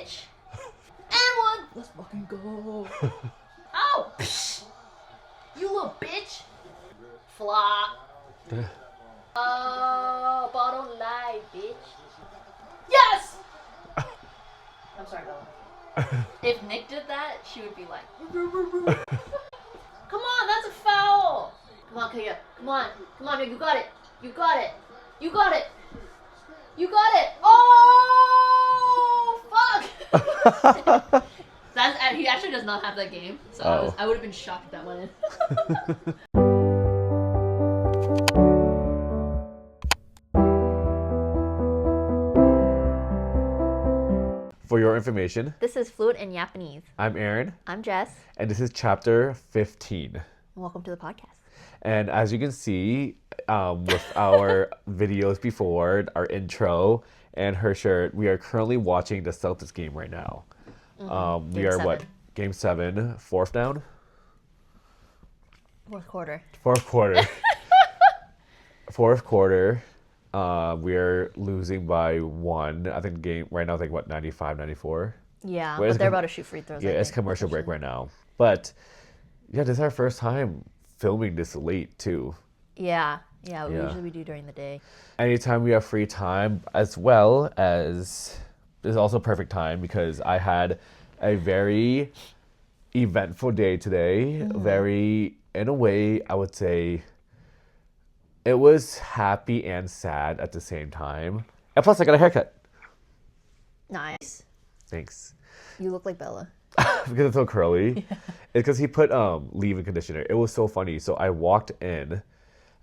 bitch. And one. Let's fucking go. Oh! Psh. You little bitch. Flop. Oh, bottom line, bitch. Yes! I'm sorry, Bella. If Nick did that, she would be like, come on, that's a foul. Come on, Kaya. Come on, Nick, you got it. You got it. You got it. You got it. Oh, fuck. He actually does not have that game, so I would have been shocked if that went in. For your information, This is Fluent in Japanese. I'm Aaron. I'm Jess. And this is chapter 15. And welcome to the podcast. And as you can see with our videos before, our intro and her shirt, we are currently watching the Celtics game right now. We are 7. Game 7, fourth down? Fourth quarter. Fourth quarter. Fourth quarter. We are losing by 1. I think the game right now, 95, 94? Yeah, but they're about to shoot free throws. Yeah, it's commercial break right now. But yeah, this is our first time filming this late too. Yeah, usually we do during the day. Anytime we have free time, as well as this is also perfect time because I had a very eventful day today. Very, in a way, I would say it was happy and sad at the same time. And plus, I got a haircut. Nice. Thanks. You look like Bella. Because it's so curly. Yeah. It's because he put leave-in conditioner. It was so funny. So I walked in,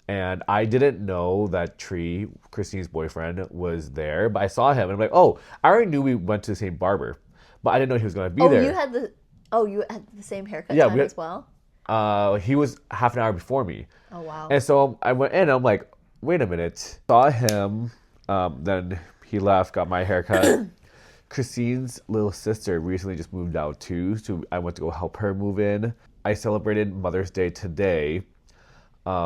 and I didn't know that Tree, Christine's boyfriend, was there. But I saw him, and I'm like, oh, I already knew we went to the same barber. But I didn't know he was going to be there. You had the same haircut time as well? He was half an hour before me. Oh, wow. And so I went in, and I'm like, wait a minute. Saw him, then he left, got my haircut. Christine's little sister recently just moved out too, so I went to go help her move in. I celebrated Mother's Day today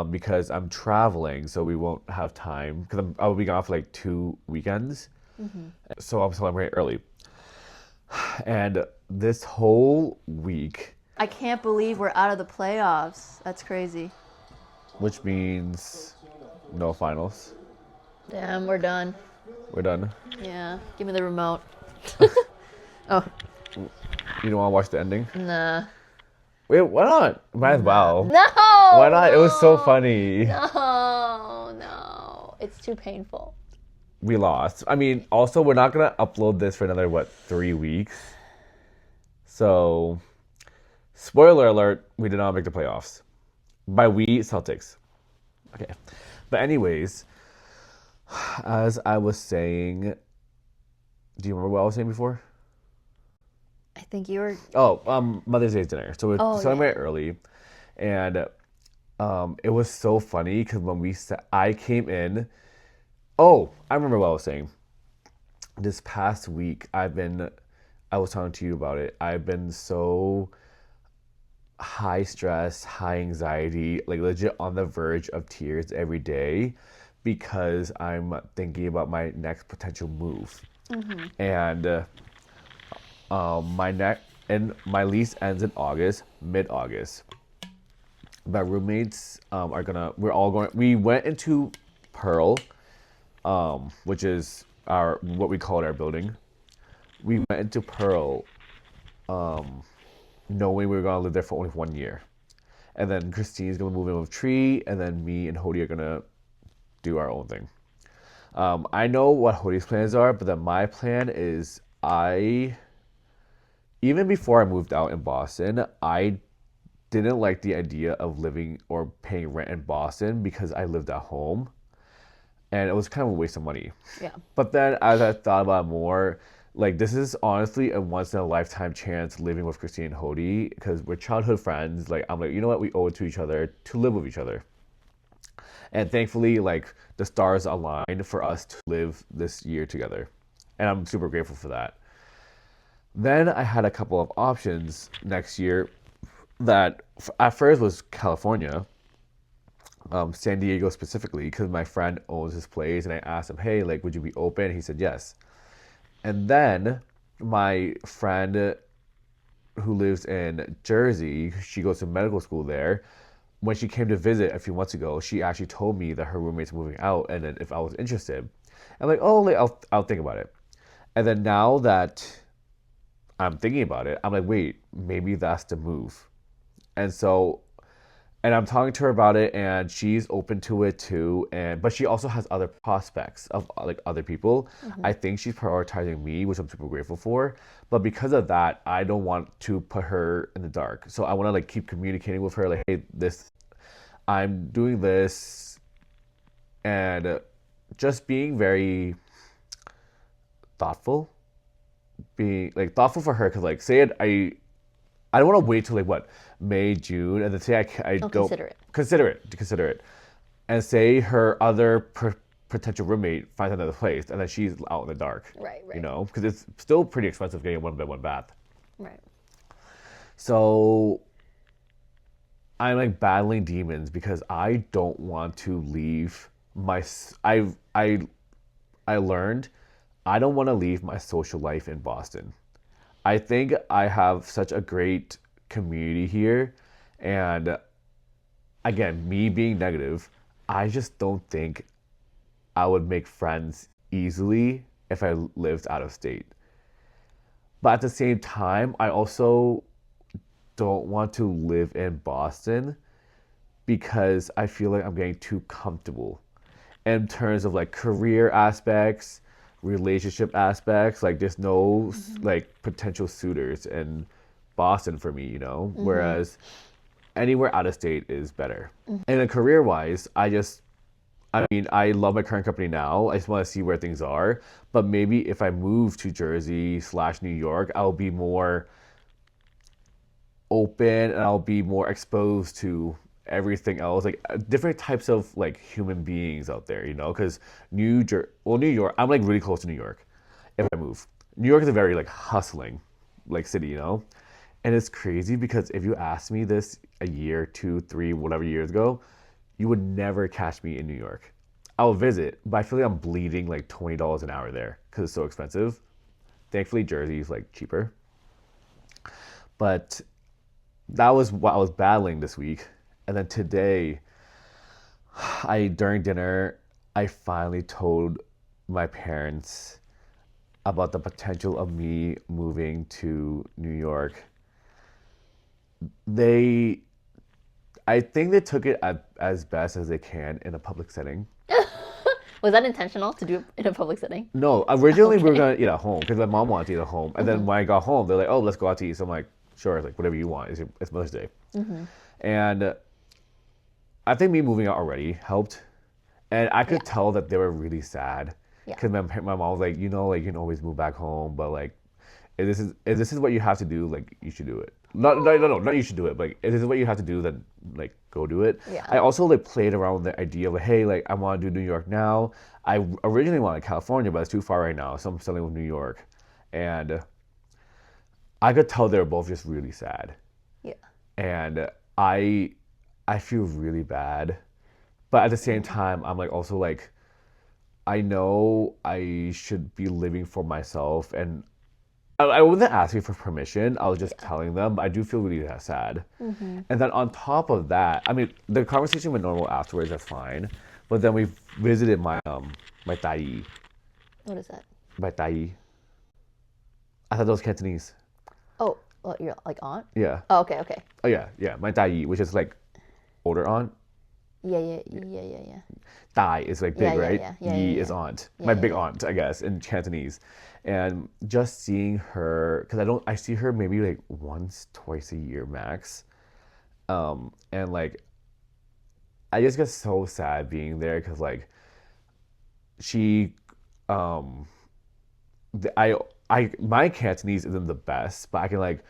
because I'm traveling, so we won't have time, because I'll be gone for 2 weekends. So I'm celebrating early. And this whole week... I can't believe we're out of the playoffs. That's crazy. Which means no finals. Damn, we're done. We're done. Yeah, give me the remote. Oh. You don't want to watch the ending? Nah. Wait, why not? Might as well. No! Why not? It was so funny. No. It's too painful. We lost. I mean, also, we're not going to upload this for another, 3 weeks? So, spoiler alert, we did not make the playoffs. By we, Celtics. Okay. But anyways, as I was saying... Do you remember what I was saying before? I think you were... Oh, Mother's Day dinner. So we're celebrating early. And it was so funny because when I came in... Oh, I remember what I was saying. This past week, I was talking to you about it. I've been so high stress, high anxiety, legit on the verge of tears every day because I'm thinking about my next potential move. And my lease ends in August, mid-August. My roommates we went into Pearl, which is what we call our building. We went into Pearl knowing we were going to live there for only 1 year. And then Christine's going to move in with Tree, and then me and Hody are going to do our own thing. I know what Hody's plans are, but then my plan is even before I moved out in Boston, I didn't like the idea of living or paying rent in Boston because I lived at home. And it was kind of a waste of money. Yeah. But then as I thought about it more, this is honestly a once in a lifetime chance living with Christine and Hody because we're childhood friends. I'm like, you know what? We owe it to each other to live with each other. And thankfully, the stars aligned for us to live this year together. And I'm super grateful for that. Then I had a couple of options next year that at first was California, San Diego specifically, because my friend owns his place. And I asked him, hey, would you be open? He said yes. And then my friend who lives in Jersey, she goes to medical school there. When she came to visit a few months ago, she actually told me that her roommate's moving out, and then if I was interested, I'm like, oh, like, I'll think about it. And then now that I'm thinking about it, I'm like, wait, maybe that's the move. And so, and I'm talking to her about it, and she's open to it too. And but she also has other prospects of like other people. I think she's prioritizing me, which I'm super grateful for. But because of that, I don't want to put her in the dark. So I want to like keep communicating with her, like, hey, I'm doing this, and just being very thoughtful, being like thoughtful for her, because like say it, I don't want to wait till like what May, June, and then say I Oh, don't consider it. consider it, and say her other potential roommate finds another place, and then she's out in the dark. Right. You know, because it's still pretty expensive getting a one bed, one bath. Right. So I'm like battling demons because I don't want to leave my. I learned I don't want to leave my social life in Boston. I think I have such a great community here. And again, me being negative, I just don't think I would make friends easily if I lived out of state. But at the same time, I also don't want to live in Boston because I feel like I'm getting too comfortable in terms of like career aspects, relationship aspects. Like there's no like potential suitors in Boston for me, you know. Whereas anywhere out of state is better. And then career wise, I mean, I love my current company now. I just want to see where things are. But maybe if I move to Jersey / New York, I'll be more open and I'll be more exposed to everything else, like different types of like human beings out there, you know, because New York, I'm like really close to New York if I move. New York is a very like hustling like city, you know, and it's crazy because if you asked me this a year, 2, 3, whatever years ago, you would never catch me in New York. I'll visit, but I feel like I'm bleeding like $20 an hour there because it's so expensive. Thankfully, Jersey is like cheaper, but that was what I was battling this week. And then today, during dinner, I finally told my parents about the potential of me moving to New York. I think they took it as best as they can in a public setting. Was that intentional to do it in a public setting? No, originally we were gonna eat at home because my mom wanted to eat at home, and then when I got home, they're like, "Oh, let's go out to eat." So I'm like, "Sure, like whatever you want. It's Mother's Day," and I think me moving out already helped, and I could tell that they were really sad because my mom was like, you know, like you can always move back home, but like if this is what you have to do, like you should do it. Not you should do it. But like if this is what you have to do, then like go do it. Yeah. I also like played around with the idea of like, hey, like I want to do New York now. I originally wanted California, but it's too far right now, so I'm settling with New York, and I could tell they were both just really sad. Yeah. And I feel really bad, but at the same time, I'm like also like, I know I should be living for myself, and I wasn't asking for permission. I was just telling them. But I do feel really sad. And then on top of that, I mean, the conversation went normal afterwards. That's fine. But then we visited my tayi. What is that? My tayi. I thought that was Cantonese. Oh, well, you're like aunt? Yeah. Oh, okay. Oh yeah. My tayi, which is like older aunt. Yeah. Dai is like big, right? Yi is aunt. My big yeah. aunt, I guess, in Cantonese. And just seeing her, because I see her maybe like once, twice a year max. And like, I just get so sad being there because like, she, my Cantonese isn't the best, but I can like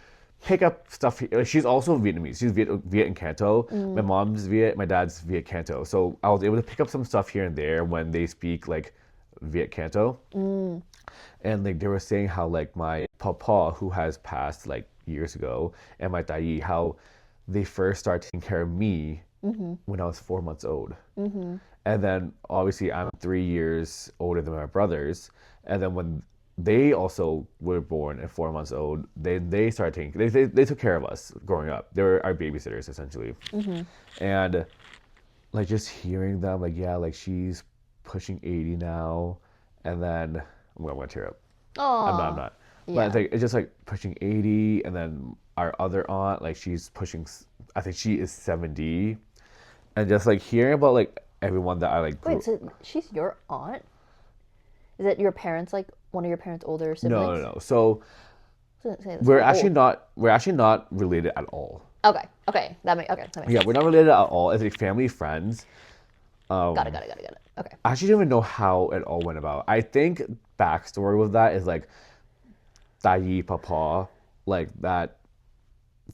pick up stuff. She's also Vietnamese. She's Viet and Canto. My mom's Viet, my dad's Viet Canto. So I was able to pick up some stuff here and there when they speak like Viet Canto. And like they were saying how like my papa, who has passed like years ago, and my tayi, how they first started taking care of me when I was 4 months old. And then obviously I'm 3 years older than my brothers. And then when they also were born at 4 months old. They started taking they took care of us growing up. They were our babysitters essentially. And like just hearing them like yeah like she's pushing 80 now, and then I'm gonna tear up. I'm not. But it's like it's just like pushing 80, and then our other aunt like she's pushing. I think she is 70, and just like hearing about like everyone that I like. Wait, so she's your aunt? Is it your parents, like one of your parents' older siblings? No. So we're actually not related at all. Okay. That makes Yeah, sense. we're not related at all. It's like family friends. Got it. Okay. I actually don't even know how it all went about. I think backstory with that is like Tayi Papa, like that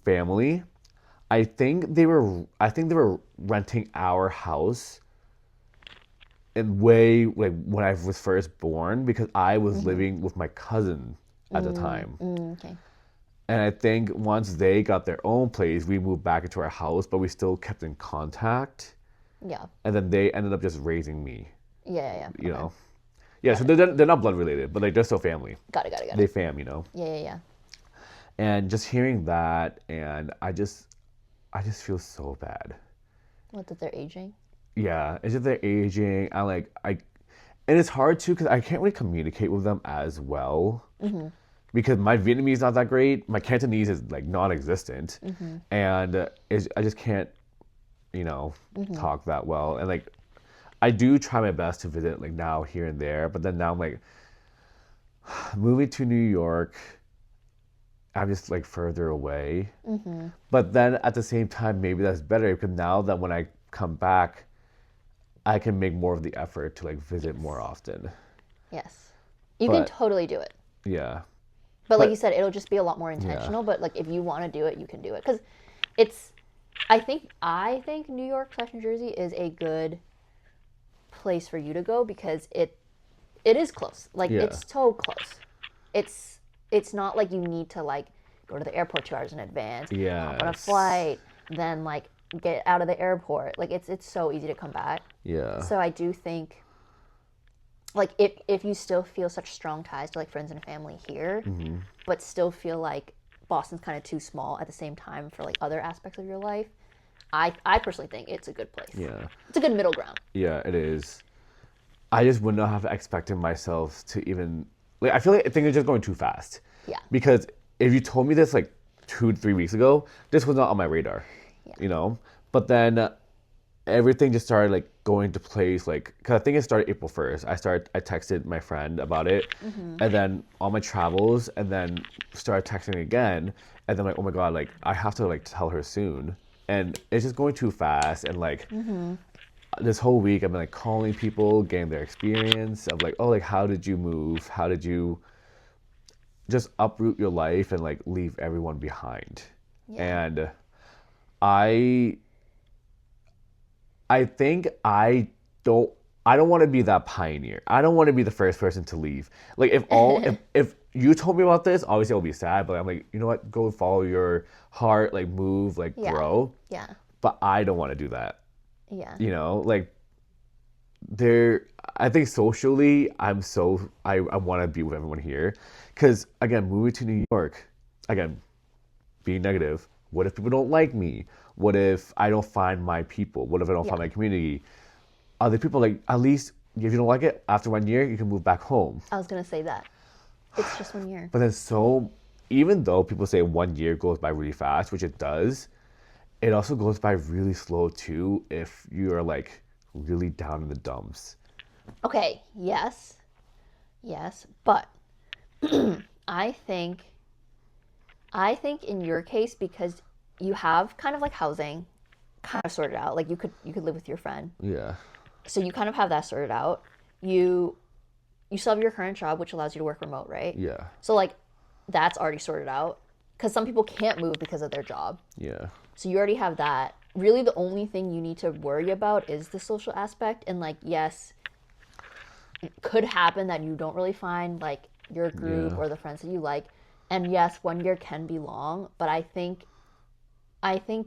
family. I think they were renting our house in way like when I was first born, because I was living with my cousin at the time. Okay. And I think once they got their own place, we moved back into our house, but we still kept in contact. Yeah. And then they ended up just raising me. Yeah. You know? Yeah, so they're not blood related, but like they're still family. Got it. They fam, you know? Yeah. And just hearing that, and I just feel so bad. What, that they're aging? Yeah, it's just they're aging. And it's hard too because I can't really communicate with them as well. Because my Vietnamese is not that great. My Cantonese is like non-existent, and I just can't, talk that well. And like, I do try my best to visit like now here and there, but then now I'm like, moving to New York, I'm just like further away. But then at the same time, maybe that's better because now that when I come back, I can make more of the effort to like visit more often. Yes. You can totally do it. Yeah. But like you said, it'll just be a lot more intentional. Yeah. But like if you want to do it, you can do it. Because I think New York / New Jersey is a good place for you to go because it is close. Like it's so close. It's not like you need to like go to the airport 2 hours in advance. Yeah. Hop on a flight, then like get out of the airport. Like it's so easy to come back. Yeah. So I do think like if you still feel such strong ties to like friends and family here, but still feel like Boston's kind of too small at the same time for like other aspects of your life, I personally think it's a good place. Yeah. It's a good middle ground. Yeah, it is. I just would not have expected myself to even like I feel like things are just going too fast. Yeah. Because if you told me this like 2-3 weeks ago, this was not on my radar. Yeah. But then everything just started like going to place like because I think it started April 1st. I texted my friend about it, and then on my travels, and then started texting again, and then like oh my god, like I have to like tell her soon, and it's just going too fast, and like this whole week I've been like calling people, getting their experience of like oh like how did you move? How did you just uproot your life and like leave everyone behind? Yeah. And I think I don't want to be that pioneer. I don't want to be the first person to leave. Like if you told me about this, obviously I'll be sad, but I'm like, you know what? Go follow your heart, like move, like grow. Yeah. But I don't want to do that. Yeah. Like I think socially I want to be with everyone here. Cause again, moving to New York, again, being negative. What if people don't like me? What if I don't find my people? What if I don't find my community? Other people like, at least if you don't like it, after 1 year, you can move back home. I was going to say that. It's just 1 year. But then even though people say 1 year goes by really fast, which it does, it also goes by really slow too if you are like really down in the dumps. Okay, yes, but I think in your case, because you have kind of like housing kind of sorted out, like you could live with your friend. Yeah. So you kind of have that sorted out. You still have your current job, which allows you to work remote, right? Yeah. So like that's already sorted out because some people can't move because of their job. Yeah. So you already have that. Really, the only thing you need to worry about is the social aspect. And like, yes, it could happen that you don't really find like your group or the friends that you like. And yes, 1 year can be long, but I think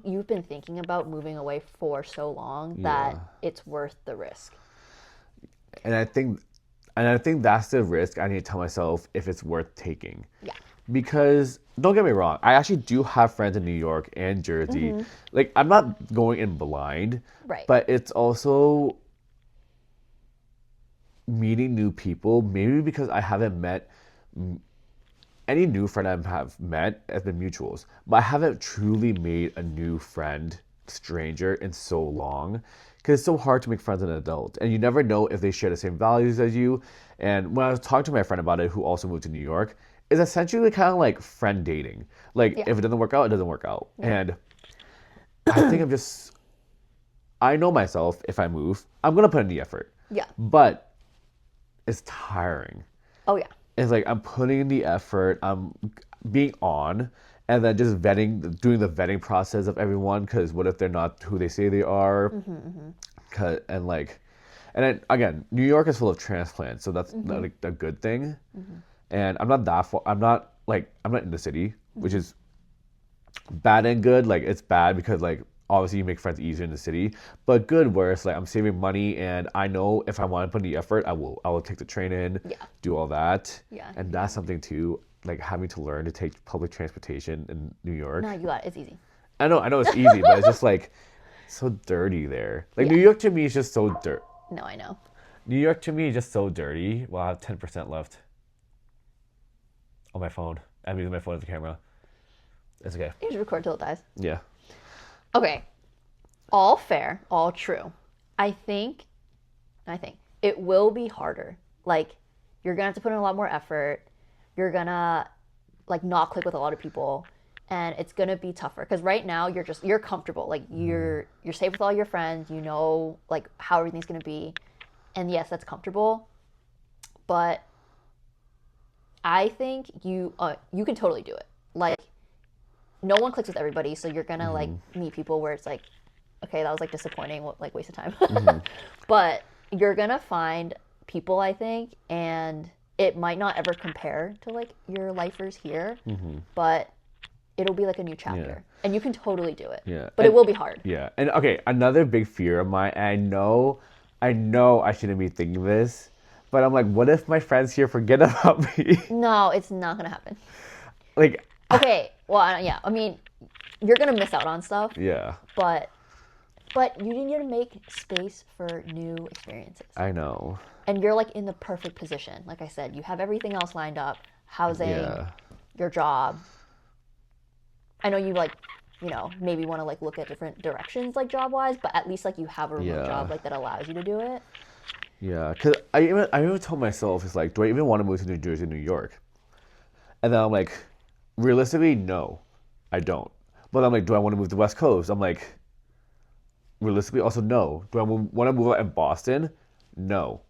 you've been thinking about moving away for so long that it's worth the risk. And I think And I think that's the risk I need to tell myself if it's worth taking. Yeah. Because don't get me wrong, I actually do have friends in New York and Jersey. Like I'm not going in blind, Right. but it's also meeting new people. Maybe because I haven't met any new friend I have met has been mutuals, but I haven't truly made a new friend, stranger, in so long. Because it's so hard to make friends as an adult, and you never know if they share the same values as you. And when I was talking to my friend about it, who also moved to New York, it's essentially kind of like friend dating. Like if it doesn't work out, it doesn't work out. Yeah. And I think I know myself. If I move, I'm gonna put in the effort. Yeah. But it's tiring. Oh yeah. It's like I'm putting in the effort, I'm being on, and then just doing the vetting process of everyone. Because what if they're not who they say they are? And then again, New York is full of transplants, so that's like a good thing. And I'm not that far. I'm not in the city, which is bad and good. Like it's bad because like obviously you make friends easier in the city, but good where it's like I'm saving money and I know if I want to put in the effort, I will take the train in, do all that. Yeah. And that's something too, like having to learn to take public transportation in New York. No, you got it. It's easy. I know it's easy, but it's just like so dirty there. Like New York to me is just so dirt. No, I know. New York to me is just so dirty. Well, I have 10% left on my phone. I'm using my phone as a camera. It's okay. You should record till it dies. Yeah. Okay. All fair, all true. I think it will be harder. Like you're gonna have to put in a lot more effort. You're gonna like not click with a lot of people, and it's gonna be tougher. Because right now you're comfortable. Like you're safe with all your friends. You know like how everything's gonna be, and yes, that's comfortable. But I think you can totally do it. Like no one clicks with everybody, so you're gonna like meet people where it's like, okay, that was like disappointing, like waste of time. But you're gonna find people, I think, and it might not ever compare to like your lifers here, but it'll be like a new chapter, and you can totally do it. Yeah, but it will be hard. Yeah, and okay, another big fear of mine. And I know I shouldn't be thinking this, but I'm like, what if my friends here forget about me? No, it's not gonna happen. Like. Okay, well, yeah, I mean, you're gonna miss out on stuff. Yeah. But you need to make space for new experiences. I know. And you're like in the perfect position. Like I said, you have everything else lined up: housing, your job. I know you like, maybe want to like look at different directions, like job wise, but at least like you have a remote job like that allows you to do it. Yeah, because I even told myself, it's like, do I even want to move to New Jersey, New York? And then I'm like, realistically, no, I don't. But I'm like, do I want to move to the West Coast? I'm like, realistically, also no. Do I want to move out in Boston? No.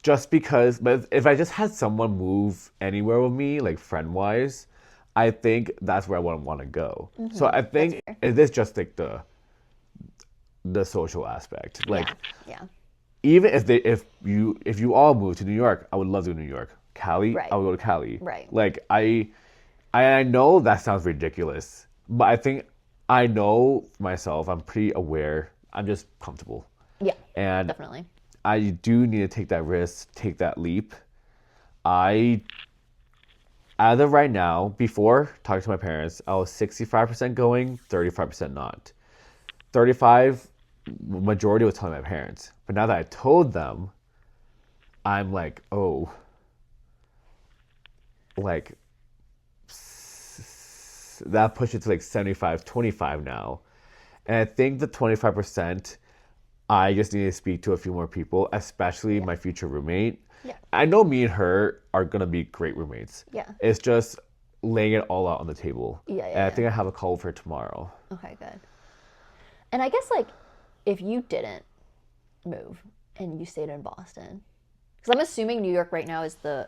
Just because, but if I just had someone move anywhere with me, like friend-wise, I think that's where I want to go. So I think it is just like the social aspect. Like, even if you all move to New York, I would love to go to New York. Cali, I would go to Cali. Right. Like I know that sounds ridiculous, but I think I know myself. I'm pretty aware. I'm just comfortable. Yeah, and definitely. I do need to take that risk, take that leap. As of right now, before talking to my parents, I was 65% going, 35% not. 35, majority was telling my parents. But now that I told them, I'm like, oh, like, that pushes it to like 75-25 now. And I think the 25%, I just need to speak to a few more people, especially my future roommate. Yeah. I know me and her are going to be great roommates. Yeah. It's just laying it all out on the table. Yeah. I think I have a call with her tomorrow. Okay, good. And I guess like if you didn't move and you stayed in Boston, because I'm assuming New York right now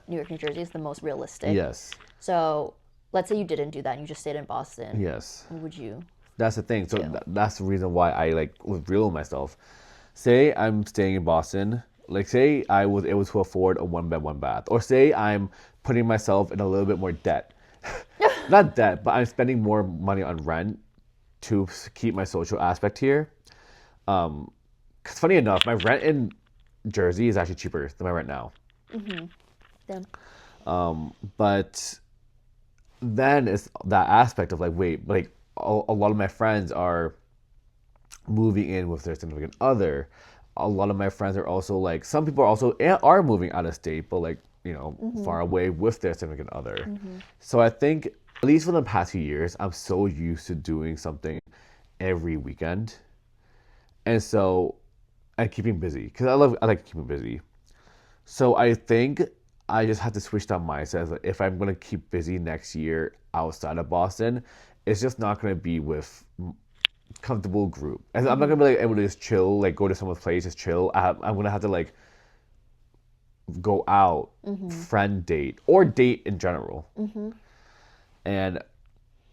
New Jersey is the most realistic. Yes. So let's say you didn't do that and you just stayed in Boston. Yes. What would you? That's the thing. So that's the reason why I like was real with myself. Say I'm staying in Boston. Like say I was able to afford a 1-bed, 1-bath, or say I'm putting myself in a little bit more debt. Not debt, but I'm spending more money on rent to keep my social aspect here. Because funny enough, my rent in Jersey is actually cheaper than my rent now. Yeah. But then it's that aspect of like, wait, like a lot of my friends are moving in with their significant other. A lot of my friends are also like, some people are moving out of state, but like, far away with their significant other. So I think, at least for the past few years, I'm so used to doing something every weekend. And so, and keeping busy, because I like keeping busy. So I think I just have to switch that mindset. Like if I'm gonna keep busy next year outside of Boston, it's just not gonna be with comfortable group. And I'm not gonna be like able to just chill, like go to someone's place, just chill. I'm gonna have to like go out, friend date, or date in general. And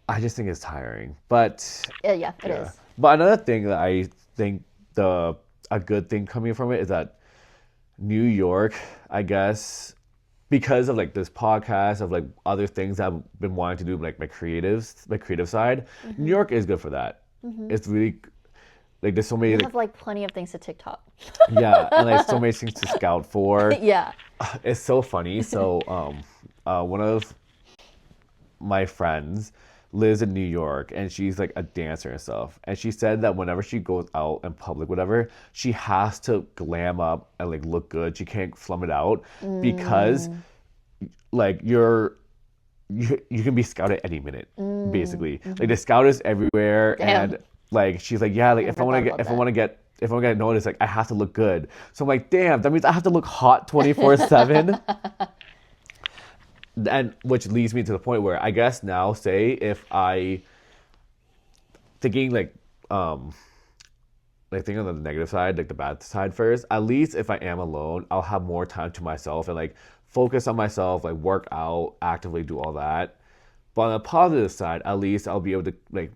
I just think it's tiring. But Yeah, it is. But another thing that I think a good thing coming from it is that New York, I guess, because of like this podcast of like other things that I've been wanting to do, like my creative side, New York is good for that. It's really like there's so many You have like plenty of things to TikTok. yeah, and like so many things to scout for. Yeah. It's so funny. So one of my friends lives in New York and she's like a dancer and stuff. And she said that whenever she goes out in public, whatever, she has to glam up and like look good. She can't flum it out because like you can be scouted any minute, basically. Like the scout is everywhere. Damn. And like she's like, yeah, like if I want to get noticed, like I have to look good. So I'm like, damn, that means I have to look hot 24/7. And which leads me to the point where I guess now, say if I thinking like thinking on the negative side, like the bad side first, at least if I am alone, I'll have more time to myself and like focus on myself, like work out, actively do all that. But on the positive side, at least I'll be able to like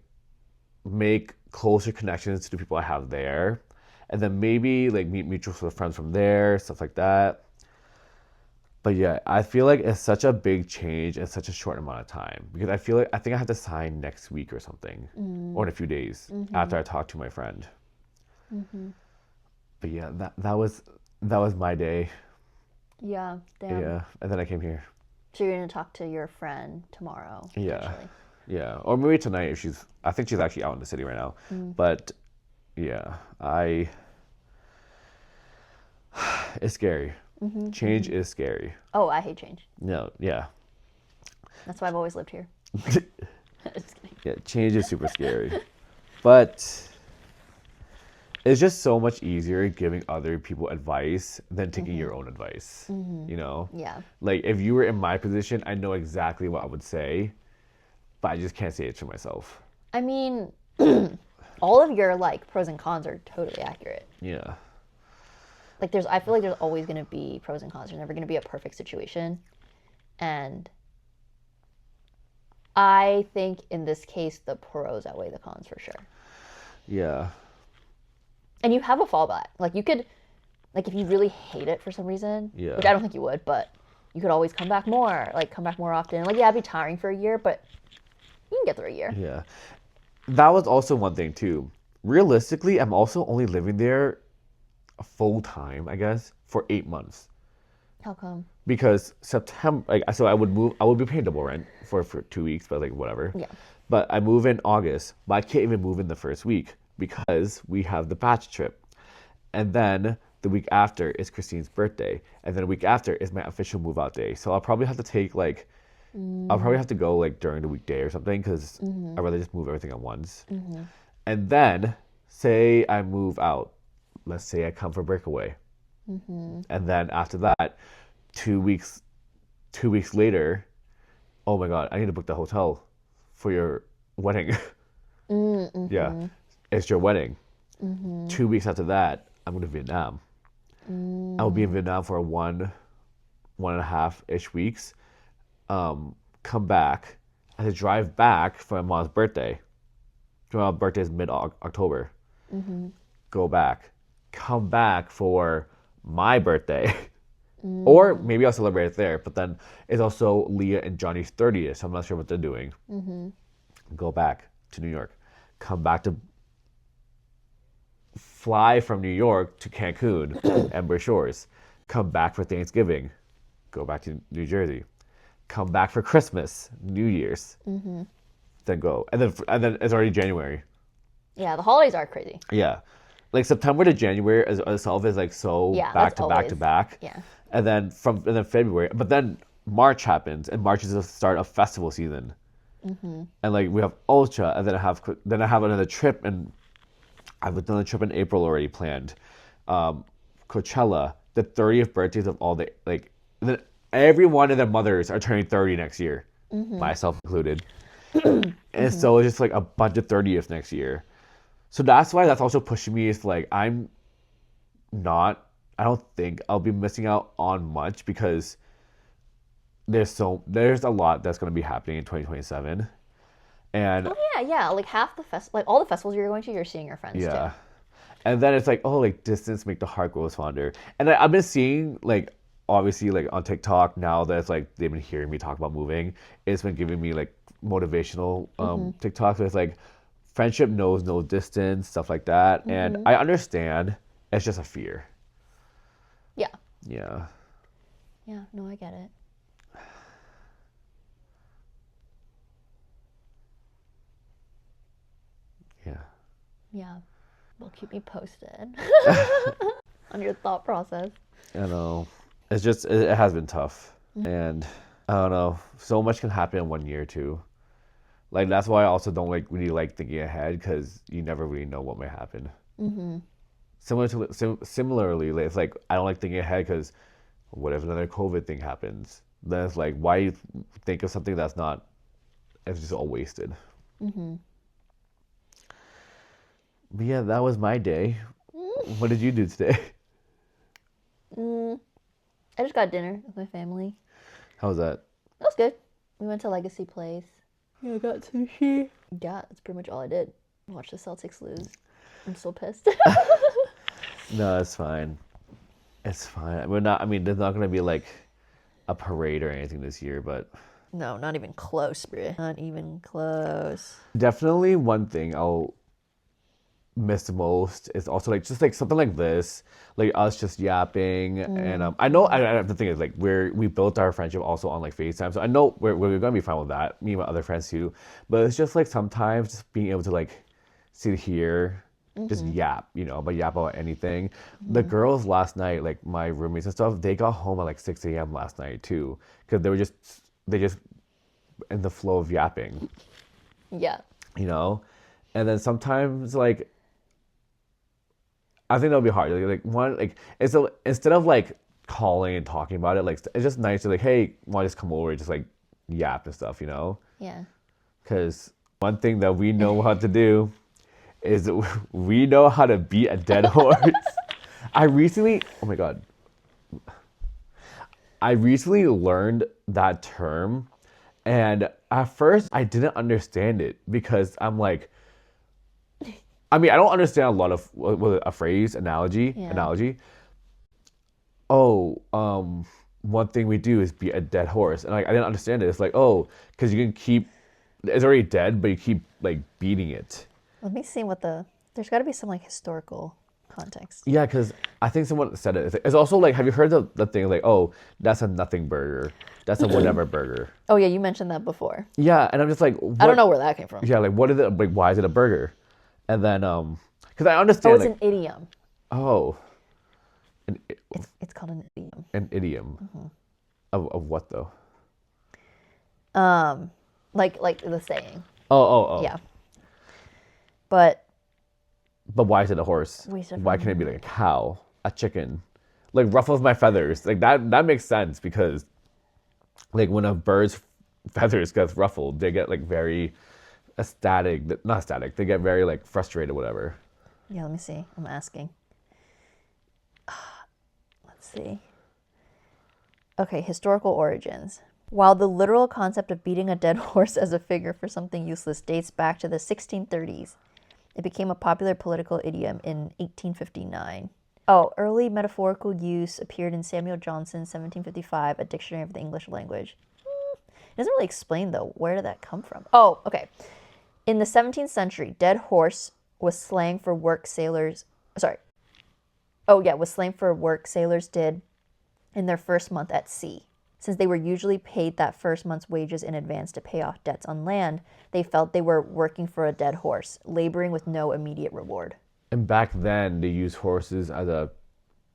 make closer connections to the people I have there. And then maybe like meet mutual friends from there, stuff like that. But yeah, I feel like it's such a big change in such a short amount of time because I think I have to sign next week or something, or in a few days after I talk to my friend. But yeah, that was my day. Yeah, damn. Yeah, and then I came here. So you're gonna talk to your friend tomorrow? Yeah, yeah, or maybe tonight if I think she's actually out in the city right now. But yeah, it's scary. Change is scary. Oh, I hate change. No, yeah. That's why I've always lived here. Just kidding. Yeah, change is super scary. But it's just so much easier giving other people advice than taking your own advice. You know? Yeah. Like if you were in my position, I know exactly what I would say, but I just can't say it to myself. I mean, all of your like pros and cons are totally accurate. Yeah. Like I feel like there's always going to be pros and cons. There's never going to be a perfect situation. And I think in this case, the pros outweigh the cons for sure. Yeah. And you have a fallback. Like you could, like if you really hate it for some reason, which I don't think you would, but you could always come back more often. Like, yeah, it'd be tiring for a year, but you can get through a year. Yeah. That was also one thing too. Realistically, I'm also only living there full time, I guess, for 8 months. How come? Because September, like, so I would be paying double rent for 2 weeks, but like whatever. Yeah. But I move in August, but I can't even move in the first week because we have the batch trip. And then the week after is Christine's birthday. And then the week after is my official move out day. So I'll probably have to take like, I'll probably have to go like during the weekday or something because I'd rather just move everything at once. And then say I move out. Let's say I come for breakaway. And then after that, 2 weeks later, oh my God, I need to book the hotel for your wedding. Yeah, it's your wedding. 2 weeks after that, I'm going to Vietnam. I will be in Vietnam for one and a half-ish weeks. Come back. I had to drive back for my mom's birthday. My mom's birthday is mid-October. Go back. Come back for my birthday. Or maybe I'll celebrate it there. But then it's also Leah and Johnny's 30th, so I'm not sure what they're doing. Go back to New York. Come back to fly from New York to Cancun, Ember Shores. Come back for Thanksgiving. go back to New Jersey, come back for Christmas, New Year's, then go, and then it's already January. Yeah, the holidays are crazy. Yeah, like September to January itself is like so back to back to back. Yeah, and then February, but then March happens, and March is the start of festival season. And like we have Ultra, and then I have another trip, and I have another trip in April already planned. Coachella, the 30th birthdays of all the like, and then everyone and their mothers are turning 30 next year, myself included. And so it's just like a bunch of 30th next year. So that's why that's also pushing me. Is like I don't think I'll be missing out on much because there's a lot that's going to be happening in 2027. And yeah, like half the like all the festivals you're going to, you're seeing your friends too. And then it's like, oh, like distance make the heart grow fonder. And I've been seeing like obviously like on TikTok now that it's like they've been hearing me talk about moving, it's been giving me like motivational TikToks. So it's like friendship knows no distance, stuff like that. And I understand. It's just a fear. Yeah. Yeah. Yeah, no, I get it. Yeah. Yeah. Well, keep me posted on your thought process. I know. It's just, it has been tough. And I don't know. So much can happen in 1 year too. Like, that's why I also don't like really like thinking ahead because you never really know what might happen. Similarly, it's like I don't like thinking ahead because what if another COVID thing happens? Then it's like, why think of something that's not, it's just all wasted. But yeah, that was my day. What did you do today? I just got dinner with my family. How was that? That was good. We went to Legacy Place. Yeah, I got sushi. Yeah, that's pretty much all I did. Watch the Celtics lose. I'm so pissed. No, it's fine. It's fine. There's not going to be like a parade or anything this year, but... No, not even close, bro. Not even close. Definitely one thing I'll miss the most is also like just like something like this, like us just yapping. And I know the thing is like we built our friendship also on like FaceTime, so I know we're gonna be fine with that, me and my other friends too. But it's just like sometimes just being able to like sit here, just yap, but yap about anything. The girls last night, like my roommates and stuff, they got home at like 6 a.m. last night too, because they just in the flow of yapping. Yeah. And then sometimes like I think that'll be hard. Instead of like calling and talking about it, like it's just nice to like, hey, want to just come over and just like yap and stuff, Yeah. Because one thing that we know how to do is we know how to beat a dead horse. I recently learned that term, and at first I didn't understand it because I'm like, I don't understand a lot of a phrase, analogy. Oh, one thing we do is beat a dead horse, and like I didn't understand it. It's like, oh, because you can keep, it's already dead, but you keep like beating it. Let me see there's got to be some like historical context. Yeah, because I think someone said it. It's also like, have you heard the thing like, oh, that's a nothing burger, that's a whatever burger. Oh yeah, you mentioned that before. Yeah, and I'm just like, I don't know where that came from. Yeah, like what is it? Like, why is it a burger? And then, because I understand. Oh, it's like, an idiom. Oh. It's called an idiom. An idiom. Of what though? Like the saying. Oh. Yeah. But why is it a horse? Why can't it be like a cow, a chicken? Like ruffles my feathers. Like that makes sense because, like when a bird's feathers gets ruffled, they get like very not ecstatic. They get very like frustrated, whatever. Yeah, let me see. I'm asking. Let's see. Okay, historical origins. While the literal concept of beating a dead horse as a figure for something useless dates back to the 1630s, it became a popular political idiom in 1859. Oh, early metaphorical use appeared in Samuel Johnson's 1755, A Dictionary of the English Language. It doesn't really explain, though. Where did that come from? Oh, okay. In the 17th century, dead horse was slang for work sailors... was slang for work sailors did in their first month at sea. Since they were usually paid that first month's wages in advance to pay off debts on land, they felt they were working for a dead horse, laboring with no immediate reward. And back then, they used horses as a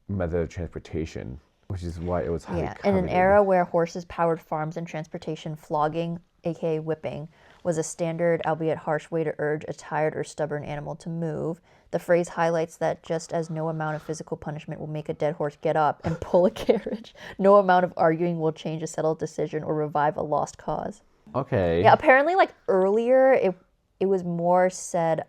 method of transportation, which is why it was highly coveted. In an era where horses powered farms and transportation, flogging, aka whipping, was a standard, albeit harsh way to urge a tired or stubborn animal to move. The phrase highlights that just as no amount of physical punishment will make a dead horse get up and pull a carriage, no amount of arguing will change a settled decision or revive a lost cause. Okay. Yeah, apparently, like, earlier, it was more said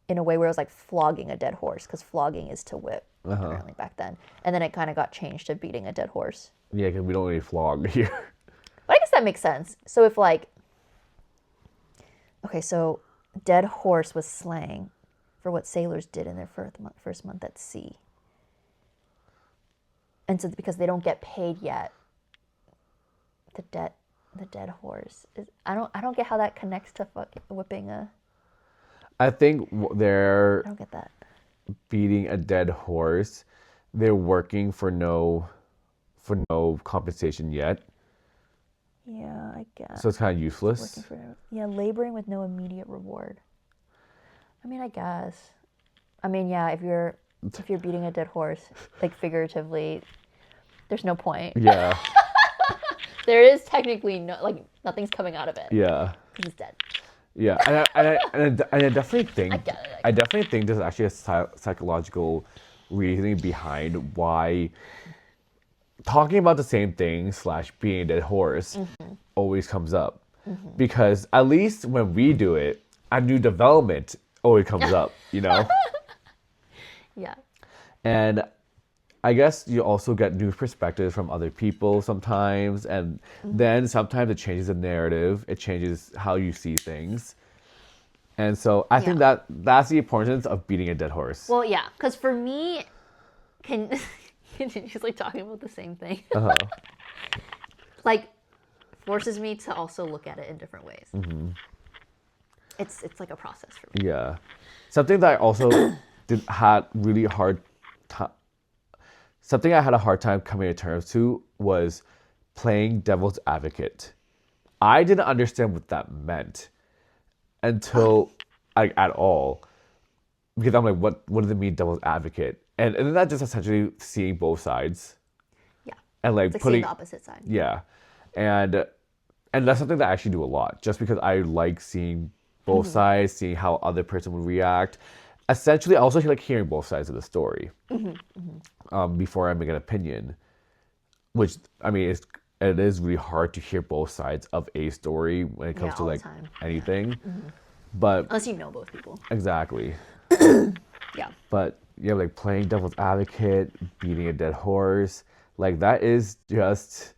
in a way where it was like flogging a dead horse, because flogging is to whip, apparently, back then. And then it kind of got changed to beating a dead horse. Yeah, because we don't really flog here. But I guess that makes sense. So if, like, okay, so dead horse was slang for what sailors did in their first month at sea. And so because they don't get paid yet, the dead horse is, I don't get how that connects to whipping a. I think I they're don't get that. beating a dead horse. They're working for no compensation yet. Yeah, I guess. So it's kind of useless. Laboring with no immediate reward. I mean, I guess. I mean, yeah, if you're beating a dead horse, like, figuratively, there's no point. Yeah. There is technically nothing's coming out of it. Yeah. Because it's dead. Yeah, and I definitely think I definitely think there's actually a psychological reasoning behind why talking about the same thing / being a dead horse always comes up, because at least when we do it, a new development always comes up, you know. Yeah. And I guess you also get new perspectives from other people sometimes, and then sometimes it changes the narrative. It changes how you see things. And so I think that's the importance of beating a dead horse. Well, yeah, because for me, she's like talking about the same thing. Like, forces me to also look at it in different ways. It's like a process for me. Yeah. Something that I also had really hard time. Something I had a hard time coming to terms to was playing devil's advocate. I didn't understand what that meant until at all, because I'm like, what does it mean, devil's advocate? And then that just essentially seeing both sides. Yeah. And like it's putting seeing the opposite side. Yeah, and that's something that I actually do a lot, just because I like seeing both sides, seeing how other person would react. Essentially, I also like hearing both sides of the story before I make an opinion. Which, I mean, it is really hard to hear both sides of a story when it comes to like anything. But unless you know both people. Exactly. Yeah. But yeah, like playing devil's advocate, beating a dead horse, like that is just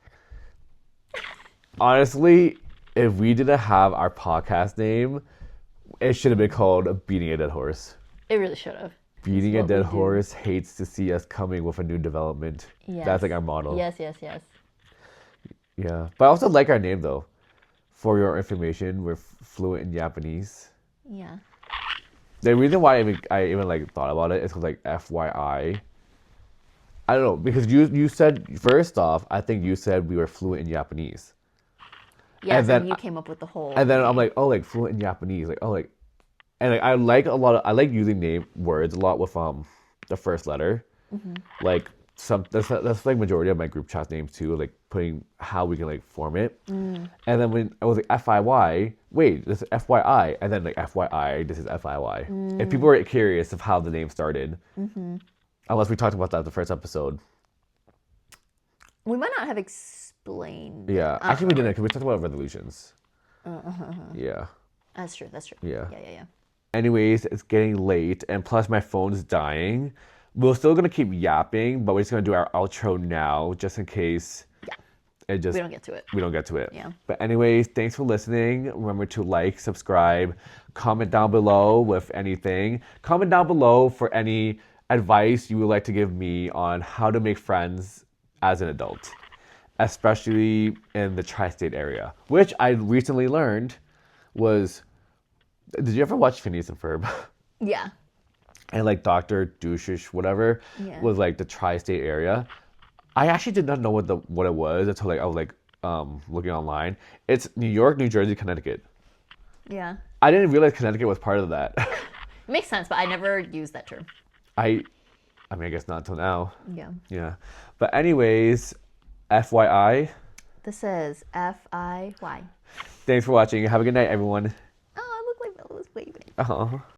honestly, if we didn't have our podcast name, it should have been called Beating a Dead Horse. It really should have. Beating a dead horse hates to see us coming with a new development. Yes. That's like our motto. Yes. Yeah. But I also like our name though. For your information, we're fluent in Japanese. Yeah. The reason why I even like thought about it is because like FYI. I don't know, because you said, first off, I think you said we were fluent in Japanese. Yeah, and then you came up with the whole. And then I'm like, oh, like fluent in Japanese, like, oh, like, and like I like using name words a lot with the first letter, like that's like majority of my group chat names too, like putting how we can like form it. And then when I was like FIY, wait, this is FYI, and then like FYI, this is FIY. If people were curious of how the name started, unless we talked about that in the first episode. We might not have explained. Yeah, actually we didn't, because we talked about resolutions. Yeah. That's true. Yeah. Yeah. Anyways, it's getting late, and plus my phone's dying. We're still gonna keep yapping, but we're just gonna do our outro now, just in case. Yeah. We don't get to it. We don't get to it. Yeah. But anyways, thanks for listening. Remember to like, subscribe, comment down below with anything. Comment down below for any advice you would like to give me on how to make friends as an adult, especially in the tri-state area, which I recently learned was. Did you ever watch Phineas and Ferb? Yeah. And like Dr. Douchish, whatever, Yeah. was like the tri-state area. I actually did not know what it was until like I was like looking online. It's New York, New Jersey, Connecticut. Yeah. I didn't realize Connecticut was part of that. It makes sense, but I never used that term. I mean, I guess not until now. Yeah. Yeah. But anyways, FYI. This is FIY. Thanks for watching. Have a good night, everyone. Oh, I look like Bella was waving. Uh-huh.